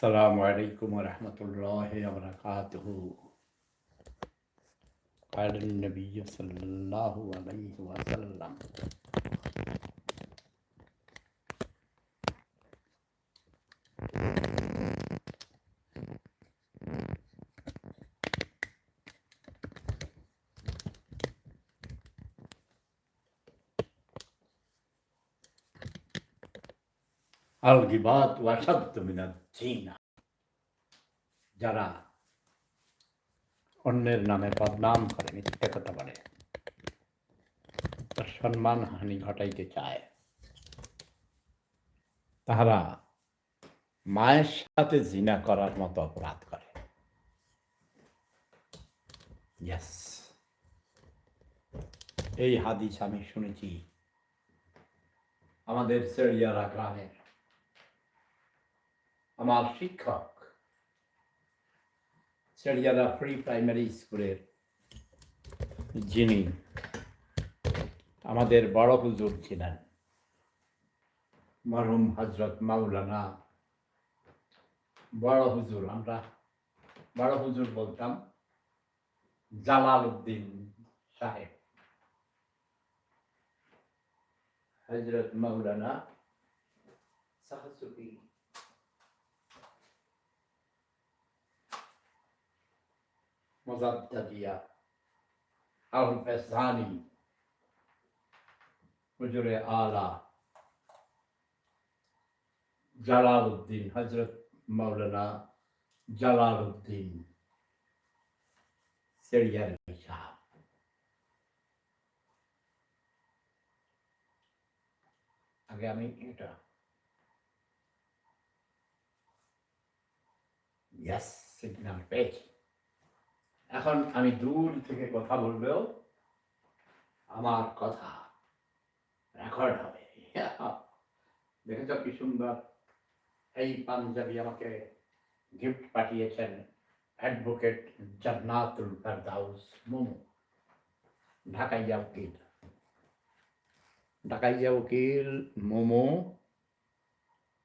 السلام عليكم ورحمة الله وبركاته. قال النبي صلى الله عليه وسلم: الغيبات وأشد من الزنا। যারা অন্যের নামে বদনাম করে, মিথ্যে কথা বলে, তার সম্মান হানি ঘটাইতে চায়, তাহারা মায়ের সাথে জিনা করার মতো অপরাধ করে। ইয়েস, এই হাদিস আমি শুনেছি আমাদের সেরিয়ারা গ্রামের আমার শিক্ষক, সেরিয়ারা প্রি প্রাইমারি স্কুলের যিনি আমাদের বড় হুজুর ছিলেন, মরহুম হজরত মাওলানা বড় হুজুর, আমরা বড় হুজুর বলতাম, জালাল উদ্দিন সাহেব, হজরত মাওলানা সাহসুফি মুজাদ্দিদিয়া আল ফেসানি হুজুরে আলা জালাল উদ্দিন, হজরত মাওলানা জালাল উদ্দিন সেরিয়ারি সাহেব। আগে আমি এটা ইয়েস সিগন্যাল পেয়েছি। এখন আমি দূর থেকে কথা বললেও আমার কথা রেকর্ড হবে। দেখেছ কি সুন্দর এই পাঞ্জাবি আমাকে গিফট পাঠিয়েছেন অ্যাডভোকেট জান্নাতুল ফেরদাউস মোমো, ঢাকাইয়া উকিল। ঢাকাইয়া উকিল মোমো,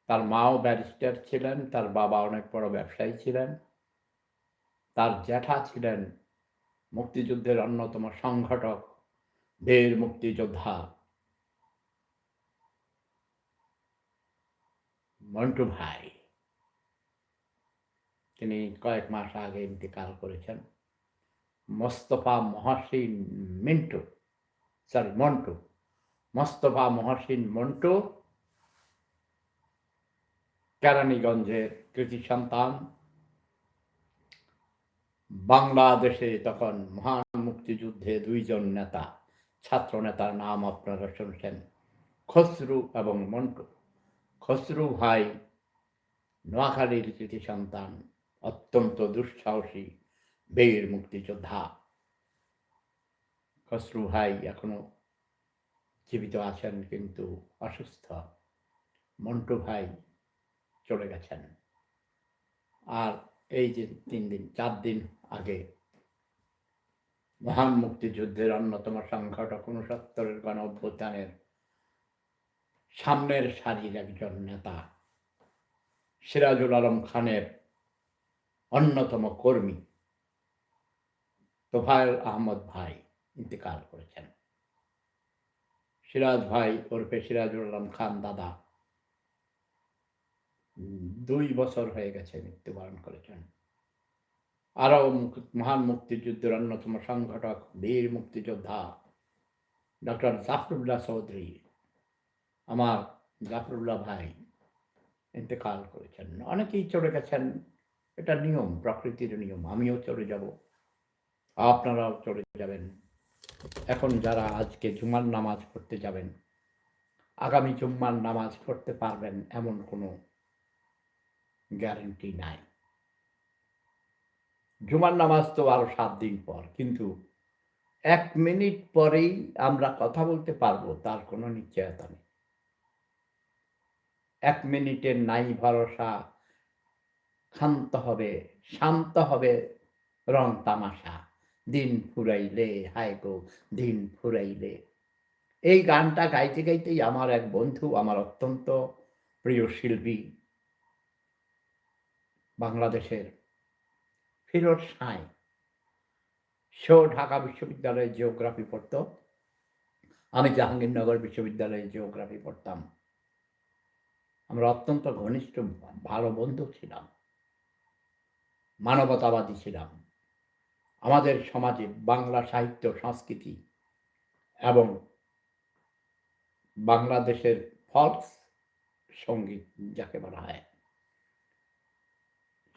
তার মাও ব্যারিস্টার ছিলেন, তার বাবা অনেক বড় ব্যবসায়ী ছিলেন, তার জ্যাঠা ছিলেন মুক্তিযুদ্ধের অন্যতম সংগঠক, বীর মুক্তিযোদ্ধা মন্টু ভাই। তিনি কয়েক মাস আগে ইন্তেকাল করেছেন। মোস্তফা মহসিন মন্টু, মোস্তফা মহসিন মন্টু কেরানীগঞ্জের কৃতি সন্তান। বাংলাদেশে তখন মহান মুক্তিযুদ্ধে দুইজন নেতা, ছাত্র নেতার নাম আপনারা শুনছেন, খসরু এবং মন্টু। খসরু ভাই নোয়াখালীর কৃতি সন্তান, অত্যন্ত দুঃসাহসী বীর মুক্তিযোদ্ধা। খসরু ভাই এখনো জীবিত আছেন কিন্তু অসুস্থ। মন্টু ভাই চলে গেছেন। আর এই যে 4 দিন আগে মহান মুক্তিযুদ্ধের অন্যতম সংগঠক 69-এর গণ অভ্যুত্থানের সামনের সারির একজন নেতা, সিরাজুল আলম খানের অন্যতম কর্মী তোফায়েল আহমদ ভাই ইন্তেকাল করেছেন। সিরাজ ভাই ওরফে সিরাজুল আলম খান দাদা 2 বছর হয়ে গেছে মৃত্যুবরণ করেছেন। আরও মহান মুক্তিযুদ্ধের অন্যতম সংগঠক বীর মুক্তিযোদ্ধা ডক্টর জাফরুল্লাহ চৌধুরী, আমার জাফরুল্লাহ ভাই ইন্তেকাল করেছেন। অনেকেই চলে গেছেন, এটা নিয়ম, প্রকৃতির নিয়ম। আমিও চলে যাব, আপনারাও চলে যাবেন। এখন যারা আজকে জুমার নামাজ পড়তে যাবেন, আগামী জুম্মার নামাজ পড়তে পারবেন এমন কোনো গ্যারান্টি নাই। জুমার নামাজ তো আরো 7 দিন পর, কিন্তু 1 মিনিট পরেই আমরা কথা বলতে পারবো তার কোনো নিশ্চয়তা নেই। 1 মিনিটের নাই ভরসা, শান্ত হবে রং তামাশা, দিন ফুরাইলে হায় গো দিন ফুরাইলে। এই গানটা গাইতে গাইতেই আমার এক বন্ধু, আমার অত্যন্ত প্রিয় শিল্পী বাংলাদেশের ফিরোজ সাঁই, সেও ঢাকা বিশ্ববিদ্যালয়ে জিওগ্রাফি পড়ত। আমি জাহাঙ্গীরনগর বিশ্ববিদ্যালয়ে জিওগ্রাফি পড়তাম। আমরা অত্যন্ত ঘনিষ্ঠ ভালো বন্ধু ছিলাম, মানবতাবাদী ছিলাম। আমাদের সমাজে বাংলা সাহিত্য, সংস্কৃতি এবং বাংলাদেশের ফোক সঙ্গীত যাকে বলা হয়,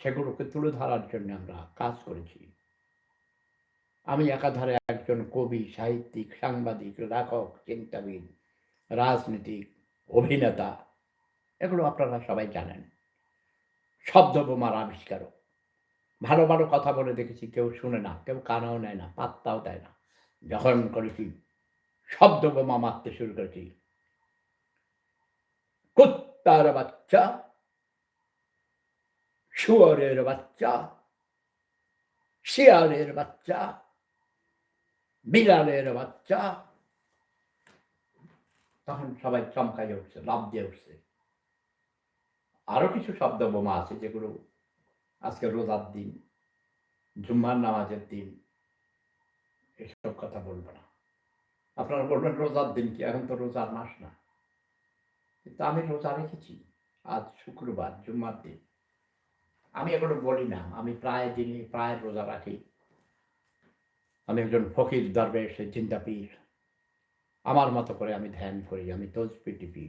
সেগুলোকে তুলে ধরার জন্য আমরা কাজ করেছি। আমি একাধারে একজন কবি, সাহিত্যিক, সাংবাদিক, লেখক, চিন্তাবিদ, রাজনীতিক, অভিনেতা, এগুলো আপনারা সবাই জানেন। শব্দ বোমার আবিষ্কারক। ভালো ভালো কথা বলে দেখেছি, কেউ শুনে না, কেউ কানেও নেয় না, পাত্তাও দেয় না। যখন করেছি শব্দ বোমা মারতে শুরু করেছি, কুত্তার বাচ্চা, শুয়োরের বাচ্চা, শিয়ালের বাচ্চা, বিড়ালের বাচ্চা, তখন সবাই চমকাই উঠছে, লাফ দিয়ে উঠছে। আরো কিছু শব্দ বোমা আছে যেগুলো আজকে রোজার দিন, জুম্মার নামাজের দিন, এসব কথা বলবো না। আপনারা বলবেন রোজার দিন কি? এখন তো রোজার মাস না, কিন্তু আমি রোজা রেখেছি। আজ শুক্রবার, জুম্মার দিন। আমি এগুলো বলি না, আমি প্রায় দিনই প্রায় রোজা রাখি। আমি একজন ফকির, দরবেশ, চিন্তাপীর। আমার মতো করে আমি ধ্যান করি, আমি তসবিহ টিপি।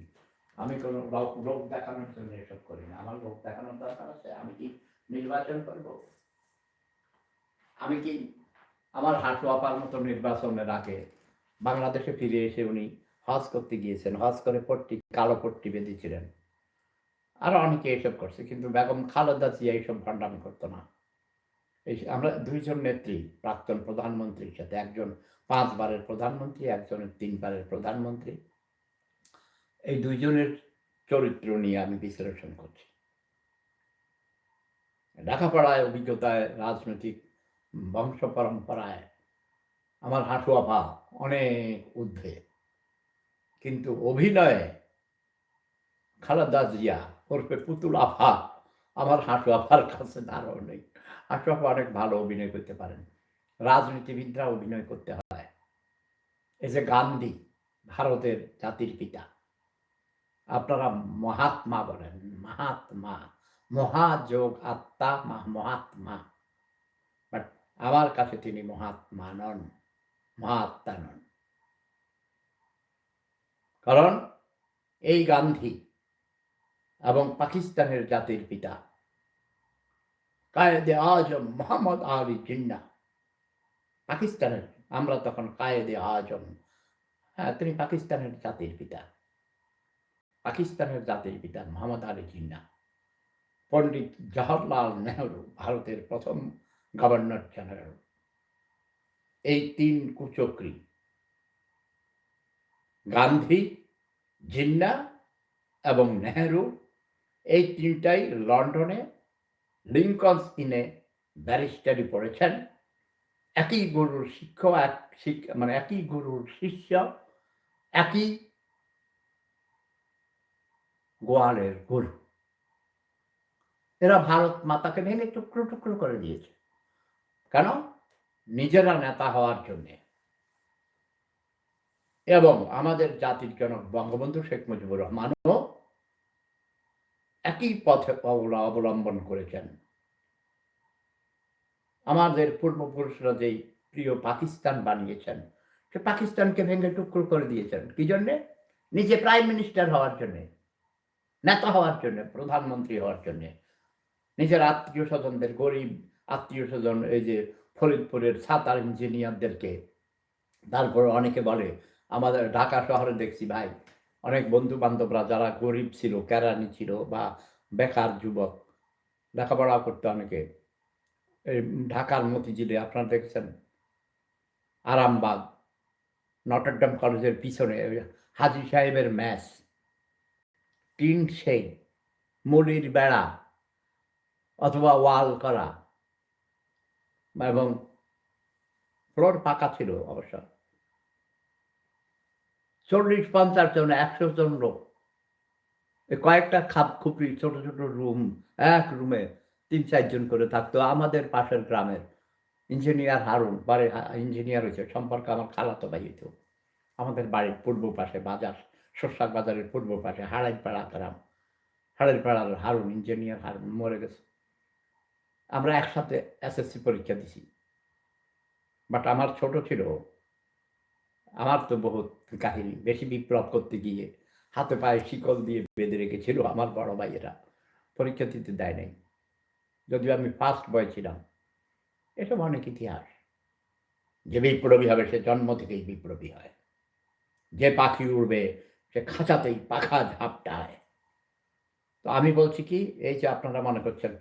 আমি কোনো লোক দেখানোর জন্য এসব করি না। আমার লোক দেখানোর দরকার আছে? আমি কি নির্বাচন করব? আমি কি আমার হাঁটু আপার মতো নির্বাচনের আগে বাংলাদেশে ফিরে এসে উনি হজ করতে গিয়েছেন, হজ করে পট্টি, কালো পট্টি বেঁধেছিলেন। আরো অনেকে এসব করছে, কিন্তু বেগম খালেদা জিয়া এইসব ভণ্ডামি করতো না। এই আমরা দুইজন নেত্রী, প্রাক্তন প্রধানমন্ত্রীর সাথে, একজন 5 বারের প্রধানমন্ত্রী, একজনের 3 বারের প্রধানমন্ত্রী, এই দুইজনের চরিত্র নিয়ে আমি বিশ্লেষণ করছি। লেখাপড়ায়, অভিজ্ঞতায়, রাজনৈতিক বংশ পরম্পরায় আমার হাঁটু আপা অনেক ঊর্ধ্বে, কিন্তু অভিনয়ে খালেদা জিয়া ওরফে পুতুল আফা আমার হাঁটু আপার কাছে দাঁড়াও নেই। হাঁটু আপা অনেক ভালো অভিনয় করতে পারেন, রাজনীতিবিদরা অভিনয় করতে হয়। এই যে গান্ধী, ভারতের জাতির পিতা, আপনারা মহাত্মা বলেন, মহাত্মা, মহাযোগ আত্মা, মহাত্মা, বাট আমার কাছে তিনি মহাত্মা নন, মহাত্মা নন। কারণ এই গান্ধী এবং পাকিস্তানের জাতির পিতা কায়েদে আজম মোহাম্মদ আলী জিন্নাহ, পাকিস্তানের, আমরা তখন কায়েদে আজম, হ্যাঁ, তিনি পাকিস্তানের জাতির পিতা। পাকিস্তানের জাতির পিতা মোহাম্মদ আলী জিন্নাহ, পণ্ডিত জওহরলাল নেহরু, ভারতের প্রথম গভর্নর জেনারেল, এই 3 কুচক্রী গান্ধী, জিন্নাহ এবং নেহরু, এই 3টাই লন্ডনে লিঙ্কনস ইনে ব্যারিস্টারি পড়েছেন। একই গুরুর মানে একই গুরুর শিষ্য, একই গোয়ালের গরু। এরা ভারত মাতাকে ভেঙে টুকরো টুকরো করে দিয়েছে। কেন? নিজেরা নেতা হওয়ার জন্যে। এবং আমাদের জাতির জনক বঙ্গবন্ধু শেখ মুজিবুর রহমানও একই পথে অবলম্বন করেছেন। আমাদের পূর্বপুরুষরা যেই প্রিয় পাকিস্তান বানিয়েছেন, সে পাকিস্তানকে ভেঙে টুকরো করে দিয়েছেন। কি জন্যে? নিজে প্রাইম মিনিস্টার হওয়ার জন্যে, নেতা হওয়ার জন্যে, প্রধানমন্ত্রী হওয়ার জন্যে। নিজের আত্মীয় স্বজনদের, গরিব আত্মীয় স্বজন, এই যে ফরিদপুরের ছাতার ইঞ্জিনিয়ারদেরকে, তারপর অনেকে বলে, আমাদের ঢাকা শহরে দেখছি ভাই, অনেক বন্ধু বান্ধবরা যারা গরিব ছিল, কেরানি ছিল বা বেকার যুবক, লেখাপড়া করতে অনেকে, এই ঢাকার মতিঝিলে আপনারা দেখছেন, আরামবাগ, নটরডেম কলেজের পিছনে হাজী সাহেবের মেস, টিন শেড, মুড়ির বেড়া অথবা ওয়াল করা, এবং ফ্লোর পাকা ছিল অবশ্য। 40-50 জন, 100 জন লোক, কয়েকটা খাপ খুপড়ি, ছোট ছোট রুম, এক রুমে 3-4 জন করে থাকতো। আমাদের পাশের গ্রামের ইঞ্জিনিয়ার হারুন, বাড়ি ইঞ্জিনিয়ার হয়েছে, সম্পর্কে আমার খালাতো ভাই হইতো। আমাদের বাড়ির পূর্ব পাশে বাজার, শোরসাক বাজারের পূর্ব পাশে হাড়াইপাড়া গ্রাম। হাড়াইপাড়ার হারুন, ইঞ্জিনিয়ার হারুন মরে গেছে। আমরা একসাথে এসএসসি পরীক্ষা দিছি। বাট আমার ছোট ছিল। আমার তো বহুত কাহিনী। বেশি বিপ্লব করতে গিয়ে হাতে পায়ে শিকল দিয়ে বেঁধে রেখেছিল আমার বড় ভাইয়েরা। পরীক্ষা দিতে দেয় নাই। যদিও আমি ফার্স্ট বয় ছিলাম। এসব অনেক ইতিহাস। যে বিপ্লবী হবে সে জন্ম থেকেই বিপ্লবী হয়। যে পাখি উড়বে সে খাঁচাতেই পাখা ঝাপটায়। তো আমি বলছি কি, এই যে আপনারা মনে করছেন,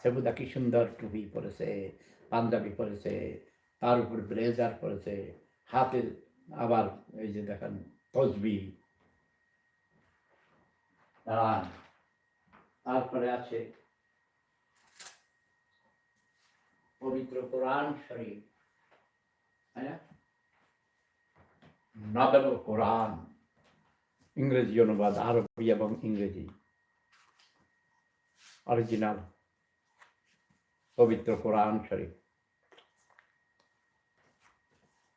সেবুদা কি সুন্দর টুপি পরেছে, পাঞ্জাবি পরেছে, তার উপর ব্লেজার পরেছে, হাতে আবার এই যে দেখেন তসবি, তারপরে আছে পবিত্র কোরআন শরীফ, তাই না? নবল কোরআন, ইংরেজি অনুবাদ, আরবি এবং ইংরেজি, অরিজিনাল পবিত্র কোরআন শরীফ।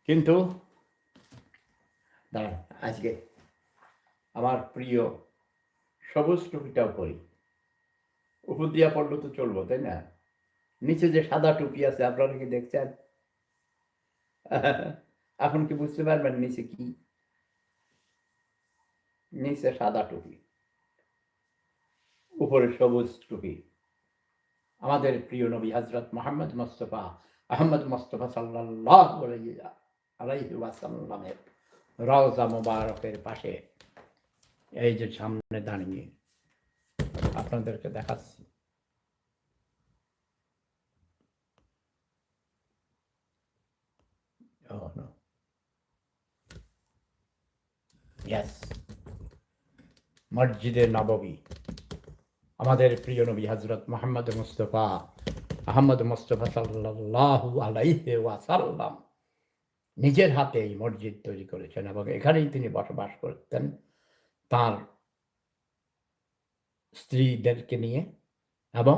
কিন্তু দাঁড়ান, আজকে আমার প্রিয় সবুজ টুপিটাও পরি। উপর দিয়া পড়লো তো চলবো, তাই না? নিচে যে সাদা টুপি আছে আপনারা কি দেখছেন? এখন কি বুঝতে পারবেন নিচে কি? নিচে সাদা টুপি, উপরে সবুজ টুপি। আমাদের প্রিয় নবী হযরত মুহাম্মদ মুস্তাফা আহমদ মুস্তাফা সাল্লাল্লাহু আলাইহি ওয়াসাল্লামের রওজা মুবারকের পাশে এই যে সামনে দাঁড়িয়ে আপনাদেরকে দেখাচ্ছি। মসজিদে নববী, আমাদের প্রিয় নবী হযরত মুহাম্মদ মুস্তাফা আহমদ মুস্তাফা সাল্লাল্লাহু আলাইহি ওয়াসাল্লাম নিজের হাতে এই মসজিদ তৈরি করেছেন এবং এখানেই তিনি বসবাস করতেন তার স্ত্রীদেরকে নিয়ে, এবং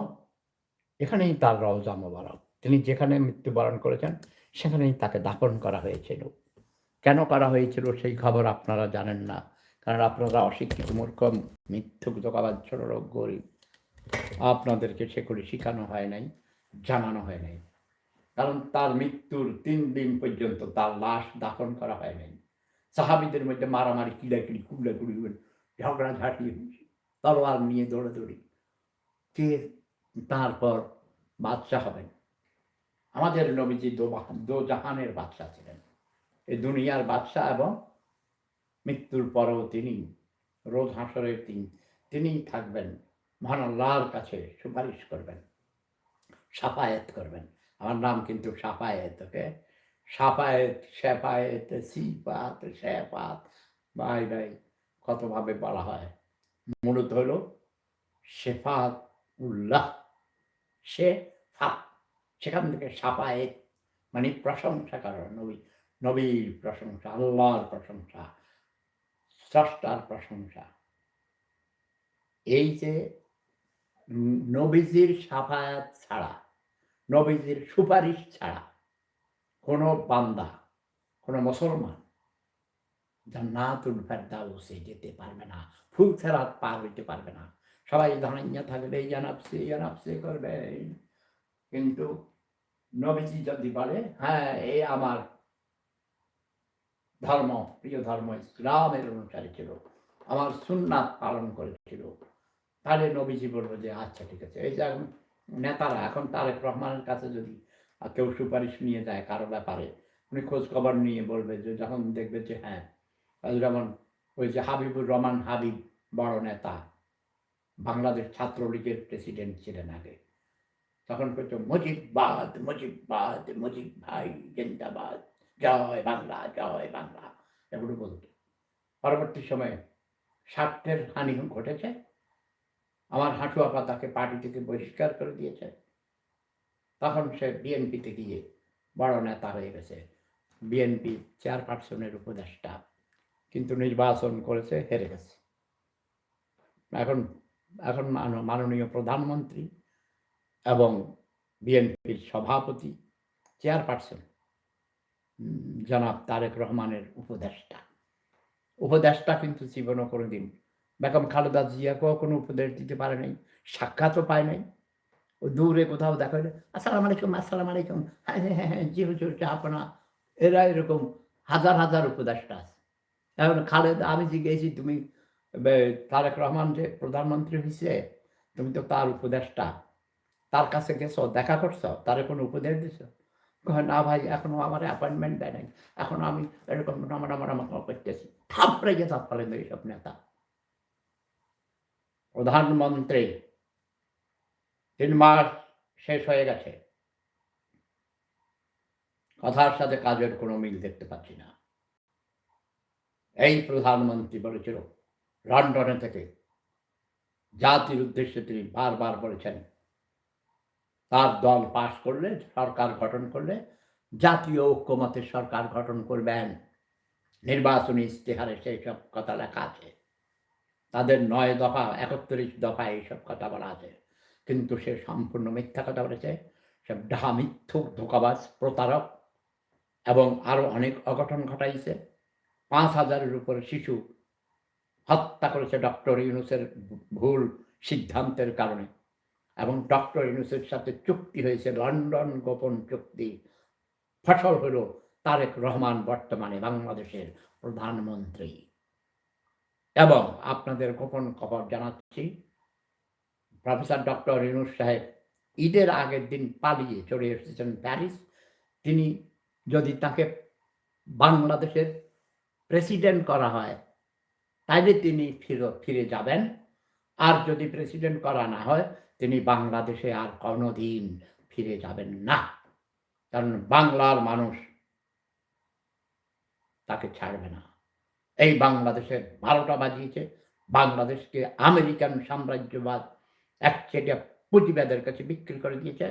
এখানেই তার রওজা মোবারক। তিনি যেখানে মৃত্যুবরণ করেছেন সেখানেই তাকে দাফন করা হয়েছিল। কেন করা হয়েছিল সেই খবর আপনারা জানেন না, কারণ আপনারা অশিক্ষিত, মূর্খ, মিথ্যুক, ধোঁকাবাজ, রোগ, গরিব। আপনাদেরকে সেগুলি শেখানো হয় নাই, জানানো হয় নাই। কারণ তার মৃত্যুর 3 দিন পর্যন্ত তার লাশ দাফন করা হয় নাই। সাহাবীদের মধ্যে মারামারি, কিলাকিলি, কুল্লাকুলি, ঝগড়াঝাঁটি, তলোয়ার নিয়ে দৌড়াদৌড়ি। কে তারপর বাদশাহ হবেন? আমাদের নবীজি দো জাহানের বাদশাহ ছিলেন। এই দুনিয়ার বাদশাহ এবং মৃত্যুর পরেও তিনি রোজ হাসরের তিনিই থাকবেন, মহান আল্লাহর কাছে সুপারিশ করবেন, শাফায়েত করবেন। আমার নাম কিন্তু শাফায়েত, ওকে? শাফায়েত, শেফায়েত, সিফাত, শেফাত, ভাই ভাই কতভাবে বলা হয়। মূলত হলো শেফাত উল্লাহ, শেফা, সেখান থেকে শাফায়েত মানে প্রশংসা করা, নবীর প্রশংসা, আল্লাহর প্রশংসা, স্রষ্টার প্রশংসা। এই যে নবীজির শাফায়াত ছাড়া, নবীজির সুপারিশ ছাড়া কোনো বান্দা, কোনো মুসলমান জান্নাতুল ফেরদাউসে যেতে পারবে না, ফুলসেরাত পার হইতে পারবে না। সবাই দাঁড়াইয়া থাকবে, ইয়া নাফসি ইয়া নাফসি করবে। কিন্তু নবীজি যদি বলে, হ্যাঁ এই আমার ধর্ম, প্রিয় ধর্ম ইসলামের অনুসারী ছিল, আমার সুন্নাত পালন করেছিল, তাহলে নবীজি বলবো যে আচ্ছা ঠিক আছে। এই যে নেতারা এখন তারেক রহমানের কাছে যদি কেউ সুপারিশ নিয়ে যায় কারো ব্যাপারে, উনি খোঁজ খবর নিয়ে বলবে যে, যখন দেখবে যে হ্যাঁ, যেমন ওই যে হাবিবুর রহমান হাবিব, বড় নেতা, বাংলাদেশ ছাত্রলীগের প্রেসিডেন্ট ছিলেন আগে, তখন বলতো মুজিববাদ মুজিববাদ, মুজিব ভাই জিন্দাবাদ, জয় বাংলা জয় বাংলা, এগুলো বলতো। পরবর্তী সময়ে স্বার্থের হানি ঘটেছে, আমার হাঁটু আপা তাকে পার্টি থেকে বহিষ্কার করে দিয়েছে, তখন সে বিএনপিতে গিয়ে বড় নেতা হয়ে গেছে, বিএনপি চেয়ারপারসনের উপদেষ্টা, কিন্তু নির্বাচন করেছে, হেরে গেছে। এখন এখন মাননীয় প্রধানমন্ত্রী এবং বিএনপির সভাপতি চেয়ারপারসন জনাব তারেক রহমানের উপদেষ্টা কিন্তু জীবনও কোনোদিন বেগম খালেদা জিয়াকেও কোনো উপদেশ দিতে পারে নাই, সাক্ষাৎও পায় নাই। ও দূরে কোথাও দেখা হলে আসসালামু আলাইকুম, আসসালামু আলাইকুম, হ্যাঁ হ্যাঁ হ্যাঁ হ্যাঁ, জি হুজুর জাহাপনা। এরা এরকম হাজার হাজার উপদেষ্টা আছে। এখন খালেদা, আমি জিজ্ঞেসি তুমি তারেক রহমান যে প্রধানমন্ত্রী হয়েছে, তুমি তো তার উপদেষ্টা, তার কাছে গেছো, দেখা করছো, তারে কোনো উপদেশ দিছো? কয় না ভাই, এখনো আমার অ্যাপয়েন্টমেন্ট দেয় নাই, এখনো আমি এরকম নামা করতেছি। থাপড়ে গিয়ে থাপ্পড়েন এইসব নেতা। প্রধানমন্ত্রী ৩ মাস শেষ হয়ে গেছে, কথার সাথে কাজের কোনো মিল দেখতে পাচ্ছি না। এই প্রধানমন্ত্রী বলেছিল লন্ডনে থেকে, জাতির উদ্দেশ্যে তিনি বারবার বলেছেন তার দল পাশ করলে, সরকার গঠন করলে জাতীয় ঐক্যমতের সরকার গঠন করবেন। নির্বাচনী ইশতেহারে সেই সব কথা লেখা আছে। তাদের ৯ দফা ৩১ দফায় এইসব কথা বলা আছে। কিন্তু সে সম্পূর্ণ মিথ্যা কথা বলেছে। সে ডাহা মিথ্যুক, ধোঁকাবাজ, প্রতারক এবং আরও অনেক অঘটন ঘটাইছে। ৫,০০০-এর উপরে শিশু হত্যা করেছে ডক্টর ইউনূসের ভুল সিদ্ধান্তের কারণে। এবং ডক্টর ইউনূসের সাথে চুক্তি হয়েছে, লন্ডন গোপন চুক্তি। ফসল হল তারেক রহমান বর্তমানে বাংলাদেশের প্রধানমন্ত্রী। এবং আপনাদের গোপন খবর জানাচ্ছি, প্রফেসর ডক্টর ইউনূস সাহেব ঈদের আগের দিন পালিয়ে চলে এসেছেন প্যারিস। তিনি যদি তাকে বাংলাদেশের প্রেসিডেন্ট করা হয়, তাইলে তিনি ফিরে যাবেন। আর যদি প্রেসিডেন্ট করা না হয়, তিনি বাংলাদেশে আর কোনোদিন ফিরে যাবেন না। কারণ বাংলার মানুষ তাকে ছাড়বে না। এই বাংলাদেশের ১২টা বাজিয়েছে। বাংলাদেশকে আমেরিকান সাম্রাজ্যবাদ একচেটিয়া পুঁজিবাদের কাছে বিক্রি করে দিয়েছে।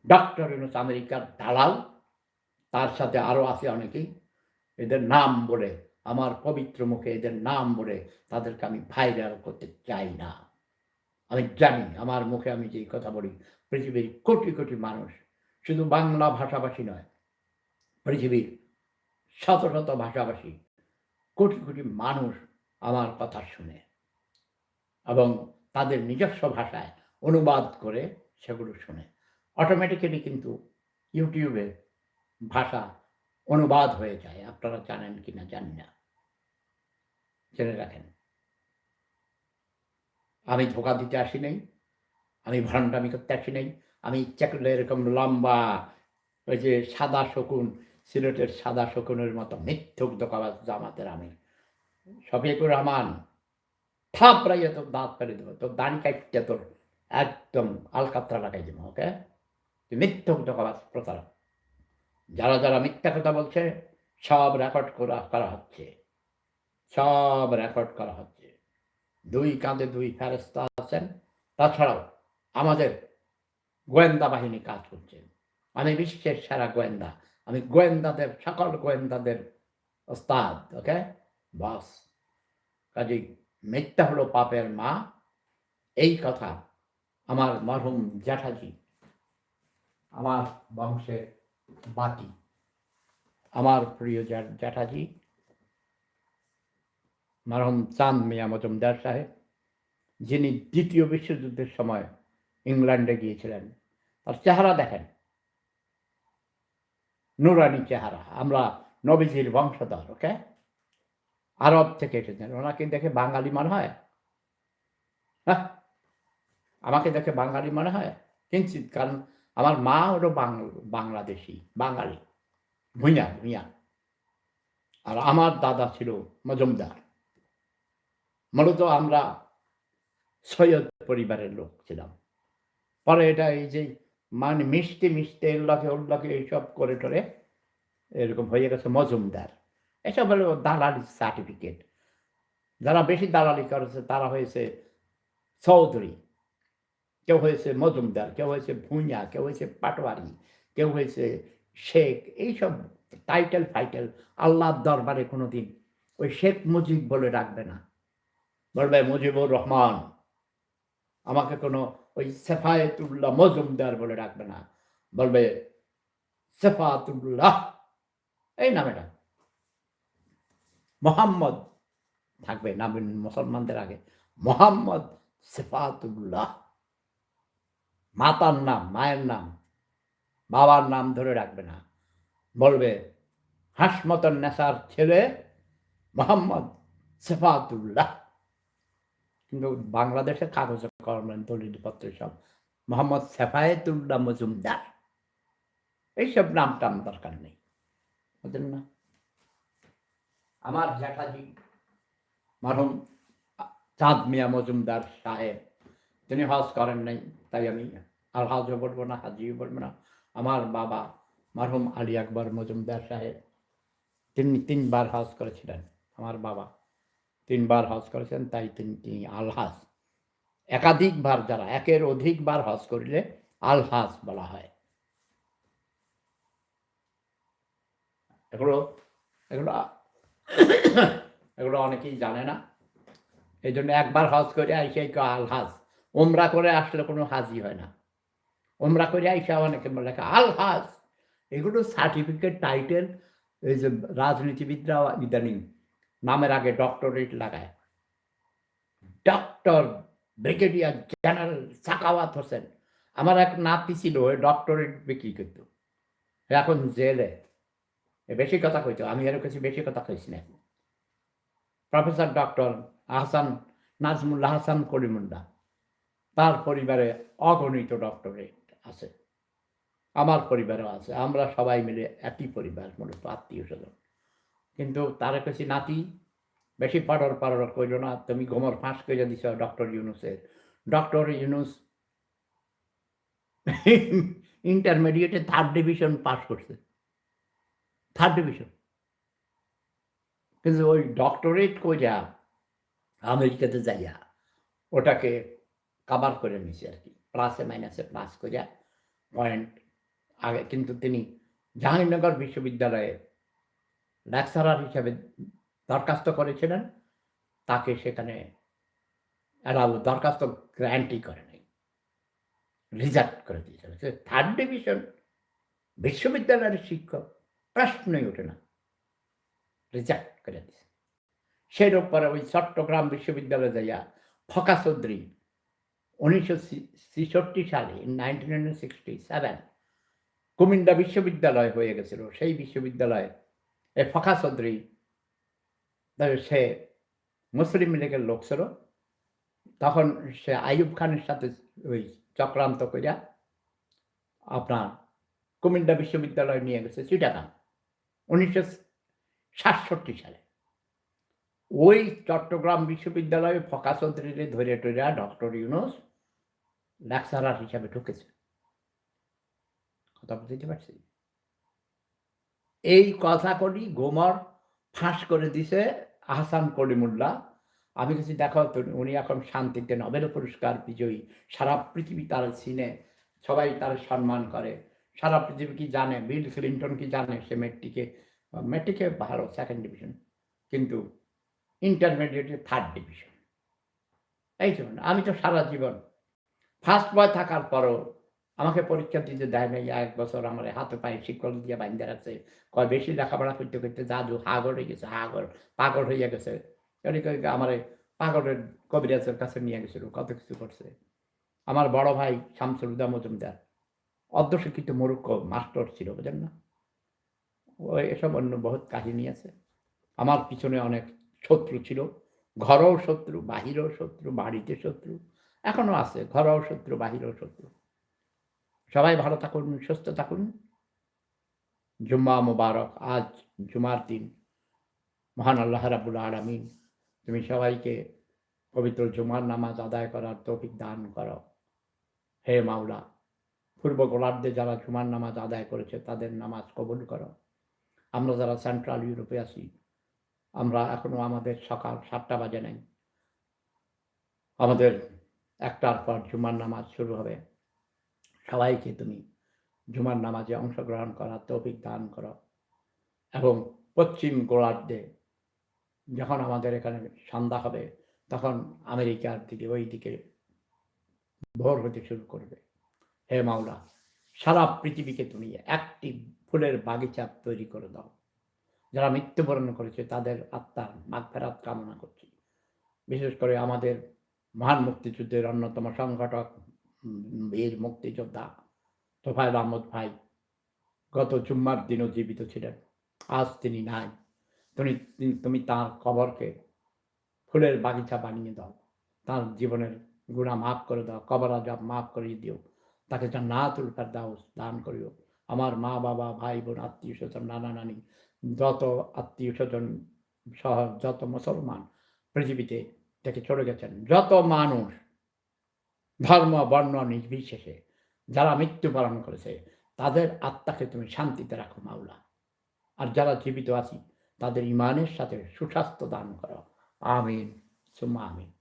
ডক্টর ইউনূস আমেরিকার দালাল, তার সাথে আরও আছে অনেকেই। এদের নাম বলে, আমার পবিত্র মুখে এদের নাম বলে তাদেরকে আমি ভাইরাল করতে চাই না। আমি জানি আমার মুখে আমি যেই কথা বলি, পৃথিবীর কোটি কোটি মানুষ, শুধু বাংলা ভাষাভাষী নয়, পৃথিবীর শত শত ভাষাভাষী কোটি কোটি মানুষ আমার কথা শুনে এবং তাদের নিজস্ব ভাষায় অনুবাদ করে সেগুলো শুনে। অটোমেটিক্যালি কিন্তু ইউটিউবে ভাষা অনুবাদ হয়ে যায়। আপনারা জানেন কি না জানি না, জেনে রাখেন। আমি ধোঁকা দিতে আসি নাই, আমি ভণ্ডামি করতে আসি নাই। আমি ইচ্ছা করলে এরকম লম্বা, ওই যে সাদা শকুন, সিলেটের সাদা শকুনের মতো মিথ্যুক ধোঁকাবাজ জামাতের আমি শফিকুর রহমান থাপড়াইয়া তোর দাঁত ফেলে দেবো, তোর দাড়ি কাটতে তোর একদম আলকাতরা লাগাই দেবো। ওকে, তুই মিথ্যুক ধোঁকাবাজ, প্রতারক। যারা যারা মিথ্যা কথা বলছে সব রেকর্ড করা হচ্ছে, সব রেকর্ড করা হচ্ছে। ২ কাঁধে ২ ফেরেশতা আছেন। তাছাড়াও আমাদের গোয়েন্দা বাহিনী কাজ করছে। আমি বিশ্বের সেরা গোয়েন্দা। আমি গোয়েন্দাদের, সকল গোয়েন্দাদের ওস্তাদ। ওকে বস। কাজেই মিথ্যা হলো পাপের মা, এই কথা আমার মরহুম জ্যাঠাজি, আমার বংশের বাতি, আমার প্রিয় জ্যাঠাজি মরহুম চাঁদ মিয়া মজুমদার সাহেব, যিনি ২য় বিশ্বযুদ্ধের সময় ইংল্যান্ডে গিয়েছিলেন, তার চেহারা দেখেন, নুরানি চেহারা। আমরা নবীজির বংশধর। ওকে, আরব থেকে এসেছেন। ওনাকে দেখে বাঙালি মনে হয়? হ্যাঁ, আমাকে দেখে বাঙালি মনে হয় কিঞ্চিত। কারণ আমার মা হলো বাংলাদেশি, বাঙালি, ভূঁইয়া ভূঁইয়া। আর আমার দাদা ছিল মজুমদার। মূলত আমরা সৈয়দ পরিবারের লোক ছিলাম। পরে এটা এই যে মানে মিশতে মিশতে উল্লাখে এইসব করে টরে এরকম হয়ে গেছে মজুমদার। এসব হলো দালালি সার্টিফিকেট। যারা বেশি দালালি করেছে তারা হয়েছে চৌধুরী, কেউ হয়েছে মজুমদার, কেউ হয়েছে ভূঁইয়া, কেউ হয়েছে পাটোয়ারি, কেউ হয়েছে শেখ। এইসব টাইটেল ফাইটেল আল্লাহর দরবারে কোনোদিন ওই শেখ মুজিব বলে রাখবে না, বলবে মুজিবুর রহমান। আমাকে কোনো ওই সেফায়েতুল্লাহ মজুমদার বলে ডাকবে না, বলবে সেফাতুল্লাহ, এই নামেটা। মোহাম্মদ থাকবে নাম, মুসলমানদের আগে মোহাম্মদ সেফাতুল্লাহ। মাতার নাম, মায়ের নাম, বাবার নাম ধরে রাখবে না, বলবে হাসমতন নেসার ছেলে মোহাম্মদ সেফাতুল্লাহ। কিন্তু বাংলাদেশে কাগজে কলমে দলিলপত্র সব মোহাম্মদ সেফায়েতুল্লাহ মজুমদার, এইসব নাম টাম দরকার নেই, বুঝলেন না? আমার জ্যাঠাজি মরহুম চাঁদ মিয়া মজুমদার সাহেব, তিনি হজ করেন নাই, তাই আমি আলহাজও বলবো না, হাজিও বলবো না। আমার বাবা মরহুম আলী আকবর মজুমদার সাহেব, তিনি 3 বার হজ করেছিলেন। আমার বাবা 3 বার হজ করেছেন, তাই তিনি আলহাজ। একাধিকবার, যারা একের অধিকবার হজ করিলে আলহাজ বলা হয়। এগুলো এগুলো এগুলো অনেকেই জানে না, এই জন্য একবার হজ করে আইসে আলহাজ। ওমরা করে আসলে কোনো হাজি হয় না, ওমরা করে আইসা অনেকে লেখা আলহাজ। এগুলো সার্টিফিকেট, টাইটেল। এই যে রাজনীতিবিদরা ইদানিং নামের আগে ডক্টরেট লাগায়, doctor brigadier general Sakhawat Hossain. আমার এক নাতি ছিল, ওই ডক্টরেট বিক্রি করত, এখন জেলে। বেশি কথা কইতো, আমি এর কাছে বেশি কথা কইছি না। প্রফেসর ডক্টর আহসান নাজমুল্লাহ হাসান কলিমুল্লাহ, তার পরিবারে অগণিত ডক্টরেট আছে, আমার পরিবারেও আছে। আমরা সবাই মিলে একই পরিবার, মূলত আত্মীয় স্বজন। কিন্তু তার কাছে নাতি বেশি পাড়র কইল না, তুমি গোমর ফাঁস করে দিছ ডক্টর ইউনুসের। ডক্টর ইউনুস ইন্টারমিডিয়েটে 3rd ডিভিশন পাস করছে, 3rd ডিভিশন। কিন্তু ওই ডক্টরেট কইরা আমেরিকাতে যাইয়া ওটাকে কাভার করে নিছে আর কি, প্লাসে মাইনাসে প্লাস করিয়া পয়েন্ট আগে। কিন্তু তিনি জাহাঙ্গীরনগর বিশ্ববিদ্যালয়ে লেকচারার হিসাবে দরখাস্ত করেছিলেন, তাকে সেখানে দরখাস্ত গ্র্যান্টই করে নাই, রিজেক্ট করে দিয়েছিল। 3rd ডিভিশন, বিশ্ববিদ্যালয়ের শিক্ষক, প্রশ্নই ওঠে না, রিজেক্ট করে দিয়েছে। সেরূপ পরে ওই চট্টগ্রাম বিশ্ববিদ্যালয়ে যাইয়া ফকা চৌধুরী 1966 সালে 1967 কুমিল্লা বিশ্ববিদ্যালয় হয়ে গেছিল। সেই বিশ্ববিদ্যালয়ে এই ফকা চৌধুরী, সে মুসলিম লীগের লোক ছিল, তখন সে আইয়ুব খানের সাথে ওই চক্রান্ত করিয়া আপনার কুমিল্লা বিশ্ববিদ্যালয় নিয়ে গেছে চিটাগাং 1967 সালে। ওই চট্টগ্রাম বিশ্ববিদ্যালয়ে ফকা চৌধুরীরে ধরে টইরা ডক্টর ইউনুস লেকচারার হিসাবে ঢুকেছে। কথা বুঝতে পারছি? এই কথা করি গোমর ফাঁস করে দিছে আহসান কলিমুল্লাহ। আমি কিছু দেখো, উনি এখন শান্তিতে নোবেল পুরস্কার বিজয়ী, সারা পৃথিবী তার চিনে, সবাই তার সম্মান করে। সারা পৃথিবী কি জানে, বিল ক্লিন্টন কি জানে, সে মেট্রিকে ভালো 2nd ডিভিশন, কিন্তু ইন্টারমিডিয়েটে 3rd ডিভিশন। এই জন্য আমি তো সারা জীবন ফার্স্ট বয় থাকার পরও আমাকে পরীক্ষা দিতে দেয় নাই। 1 বছর আমার হাতে পায়ে শিকল দিয়ে বাঁধা রাখছে, কয় বেশি লেখাপড়া করতে করতে জাদু হাগর হয়ে গেছে, পাগল হইয়া গেছে। আমার পাগলের কবিরাজের কাছে নিয়ে গেছিল, কত কিছু করছে। আমার বড় ভাই শামসুল হুদা মজুমদার অর্ধশিক্ষিত মূর্খ মাস্টার ছিল, বুঝেন না? ওই এসব অন্য বহুত কাহিনী আছে। আমার পিছনে অনেক শত্রু ছিল, ঘরেও শত্রু, বাহিরেও শত্রু, বাড়িতে শত্রু, এখনো আছে, ঘরেও শত্রু, বাহিরেও শত্রু। সবাই ভালো থাকুন, সুস্থ থাকুন। জুম্মা মুবারক। আজ জুমার দিন। মহান আল্লাহ রাব্বুল আলামিন তুমি সবাইকে পবিত্র জুমার নামাজ আদায় করার তৌফিক দান করো। হে মাওলা, পূর্ব গোলার্ধে যারা জুমার নামাজ আদায় করেছে তাদের নামাজ কবুল করো। আমরা যারা সেন্ট্রাল ইউরোপে আছি, আমরা এখনো, আমাদের সকাল 7টা বাজে নাই, আমাদের 1টার পর জুমার নামাজ শুরু হবে। সবাইকে তুমি জুমার নামাজে অংশগ্রহণ করার তৌফিক দান করো। এবং পশ্চিম গোলার্ধে যখন আমাদের এখানে সন্ধ্যা হবে, তখন আমেরিকার দিকে, ওই দিকে ভোর হতে শুরু করবে। হে মাওলা, সারা পৃথিবীকে তুমি একটি ফুলের বাগিচা তৈরি করে দাও। যারা মৃত্যুবরণ করেছে তাদের আত্মার মাগফিরাত কামনা করছি। বিশেষ করে আমাদের মহান মুক্তিযুদ্ধের অন্যতম সংগঠক বীর মুক্তিযোদ্ধা তোফায়েল আহমদ ভাই গত জুম্মার দিনও জীবিত ছিলেন। আজ তিনি নাই। তুমি তাঁর কবরকে ফুলের বাগিচা বানিয়ে দাও। তাঁর জীবনের গুনাহ মাফ করে দাও, কবর আযাব মাফ করিয়ে দিও। তাকে জান্নাতুল ফেরদাউস দান করিও। আমার মা-বাবা, ভাই-বোন, আত্মীয়স্বজন, নানা-নানী, যত আত্মীয়স্বজন সহ যত মুসলমান পৃথিবীতে থেকে চলে গেছেন, যত মানুষ ধর্ম, বর্ণ নির্বিশেষে যারা মৃত্যুবরণ করেছে, তাদের আত্মাকে তুমি শান্তিতে রাখো মাওলা। আর যারা জীবিত আছি, তাদের ঈমানের সাথে সুস্বাস্থ্য দান করো। আমিন, সুম্মা আমিন।